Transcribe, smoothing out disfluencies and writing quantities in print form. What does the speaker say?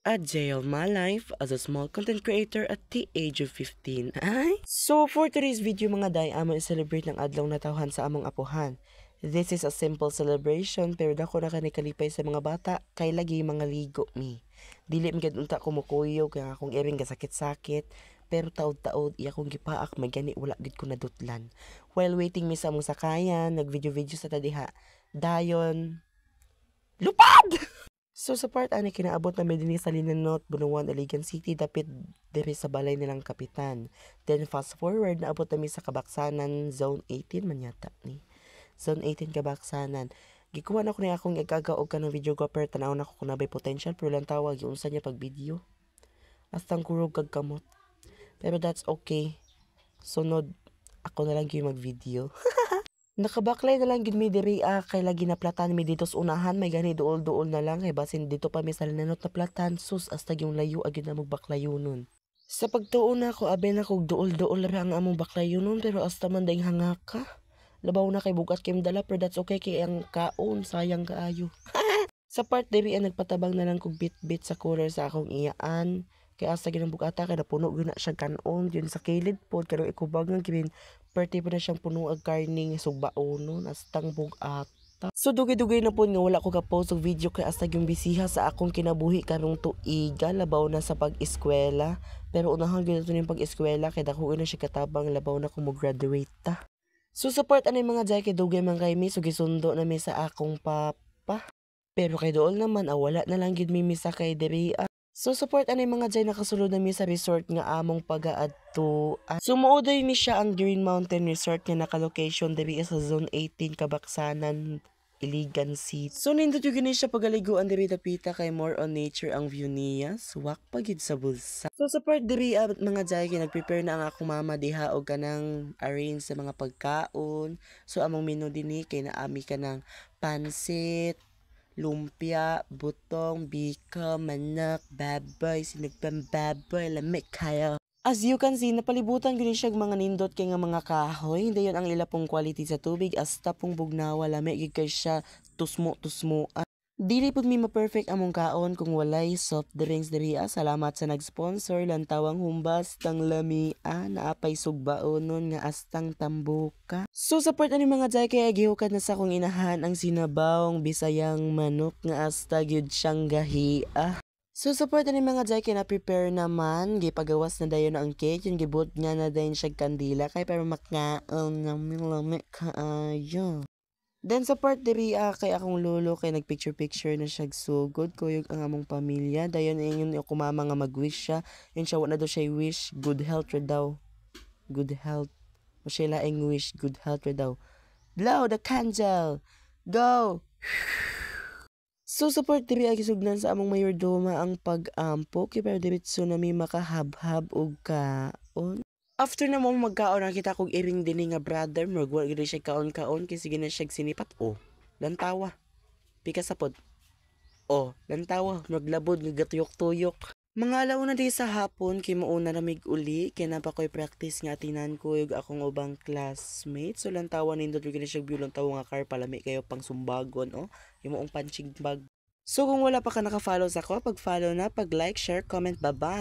A day of my life as a small content creator at the age of 15. Ay? So for today's video mga day, amo i-celebrate ng adlaw na tawhan sa among apuhan. This is a simple celebration pero dako na kanikalipay sa mga bata kay lagi mga ligo mi. Dili mi gid unta kumukuyo kaya akong iring gasakit-sakit pero taod-taod iya kong gipaak may gani wala gid ko nadutlan. While waiting mi sa among sakayan, nag-video sa tadiha. Dayon lupad! So sa part ani kinaabot na medini sa Linanot, Bunuan, Aligan City dapit diri sa balay nilang kapitan. Then fast forward naabot nami sa Kabaksanan Zone 18 man yata ni. Zone 18 Kabaksanan. Gikuha na ko ni akong igagaog ka ng videographer tanaw na ko kung nabay potential pero lang tawag yung unsa niya pag video. Astang kurog kag kamot. Pero that's okay. Sunod ako na lang yung mag-video. Nakabaklay na lang gid mi diri kay lagi na platan mi dito sa unahan may gani duol-duol na lang kay basin dito pa mi sa Linanot na platan sus hasta yung layo agid na magbaklayonon. Sa pagtuon ako abi na kog duol-duol ra ang among baklayonon pero hasta man dayng hangaka. Labaw na kay bugat kay dala pero that's okay kay ang kaon sayang kaayo. Sa part diri nagpatabang na lang kog bit-bit sa cooler sa akong iyaan. Kaya asa ginang bugata kay napuno gyud na siya kanon yun sa kilid pod kanang ikubagan kinin perti pa na siyang puno ag karning sugbaonon astang bugata. So dugay-dugay na pod nga wala ko ka-post og video kay asa yung bisiha sa akong kinabuhi karong tuiga labaw na sa pag-eskwela. Pero unahan gyud ning pag-eskwela kay dako na siya katabang labaw na ko mo graduate ta. So support ani mga jay kay dugay man kay mi so gisundo na mi sa akong papa. Pero kay dool naman wala na lang gid mi misa kay diri. So support ani mga jay nakasulod na mi sa resort nga among pagaadto. Sumuoday ni siya ang Green Mountain Resort nga naka-location diri sa Zone 18 Kabaksanan, Iligan City. So nindot yung gini siya pagaliguan diri dapita kay more on nature ang view niya. Suwak pa gid sa bulsa. So support diri mga jay kay nagprepare na ang akong mama diha og kanang arrange sa mga pagkaon. So among menu dinhi kay naami ka ng pansit, lumpia, butong, bika, manok, baboy, sinagpang baboy, lamig kayo. As you can see, napalibutan gini siya mga nindot kay nga mga kahoy. Hindi yun ang ila pong quality sa tubig. Asta pong bugnawa, lamig kay siya tusmo-tusmo. Dili pud mi ma-perfect among kaon kung walay soft drinks diri. Salamat sa nag-sponsor lantawang humbas tang lamia naapay sugbaonon nga astang tambuka. So support ani mga jay kay gihukad na sa akong inahan ang sinabawng bisayang manok nga asta gyud siyang gahia. So support ani mga jay kay na prepare naman gipagawas na dayon ang cake yung gibut nga na dayon siya kandila kay para makaon na lami kaayo. Then sa part diri kay akong lolo kay nagpicture-picture na siya sugod kuyog ang among pamilya. Dayon ingon ako mama nga mag-wish siya. Yun siya wala daw siya wish. Good health ra daw. Good health. O siya laing wish. Good health ra daw. Blow the candle. Go! So support diri ay gisugnan sa among mayordoma ang pag-ampo kay pero diretso na mi makahabhab og kaon. After na mo magkaon nakita kong iring din nga brother magwa gid siya kaon-kaon kay sige na siya sinipat lantawa pika sa pod lantawa maglabod nga gatuyok-tuyok mga alauna di sa hapon kay mauna na mig uli kay napa koy practice nga tinan ko yung akong ubang classmates so lantawa nindot gid siya view lantawa nga car palami kayo pang sumbagon yung punching bag. So kung wala pa ka naka-follow sa ko pag-follow na pag-like, share, comment, bye-bye.